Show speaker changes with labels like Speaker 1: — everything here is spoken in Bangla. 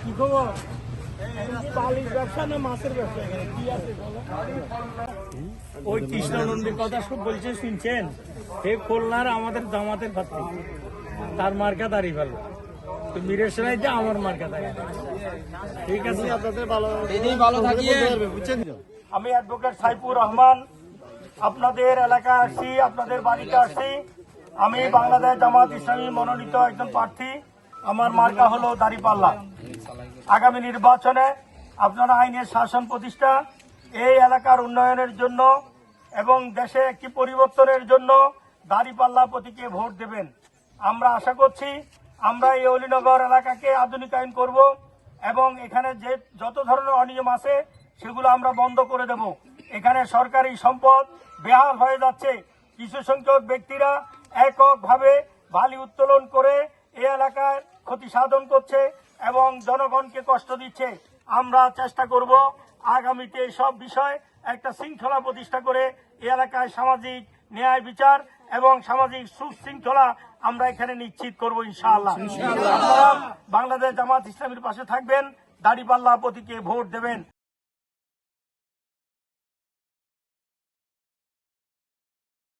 Speaker 1: কি খবর? পালির ব্যবসা না মাছের ব্যবসা? কি আছে ওই কৃষ্ণনন্দীর কথা সব বলছে, শুনছেন? এ খুলনার আমাদের জামাতের প্রার্থী, তার মার্কা দাঁড়িয়ে ফেল। মীরের সেনাইতে আমার মার্কা দাঁড়িয়ে। ঠিক আছে, আপনাদের ভালো বুঝছেন। আমি অ্যাডভোকেট সাইফুর রহমান, আপনাদের এলাকায় আসছি, আপনাদের বাড়িতে আসছি। আমি বাংলাদেশ জামাত ইসলামী মনোনীত একজন প্রার্থী। আমার মার্কা হলো দাঁড়িপাল্লা। আগামী নির্বাচনে আপনারা আইনের শাসন প্রতিষ্ঠা, এই এলাকার উন্নয়নের জন্য এবং দেশে একটি পরিবর্তনের জন্য দাঁড়িপাল্লা প্রতীকে ভোট দেবেন। আমরা আশা করছি আমরা এই অলিনগর এলাকাকে আধুনিকায়ন করব এবং এখানে যে যত ধরনের অনিয়ম আছে সেগুলো আমরা বন্ধ করে দেব। এখানে সরকারি সম্পদ বেহাল হয়ে যাচ্ছে। কিছু সংখ্যক ব্যক্তিরা এককভাবে বালি উত্তোলন করে এই এলাকায় ক্ষতি সাধন করছে এবং জনগণকে কষ্ট দিচ্ছে। আমরা চেষ্টা করব আগামীতে সব বিষয় একটা শৃঙ্খলা প্রতিষ্ঠা করে এই এলাকায় সামাজিক ন্যায় বিচার এবং সামাজিক সুশৃঙ্খলা আমরা এখানে নিশ্চিত করব ইনশাআল্লাহ। বাংলাদেশ জামাত ইসলামীর পাশে থাকবেন, দাঁড়িপাল্লা প্রতীকে ভোট দেবেন।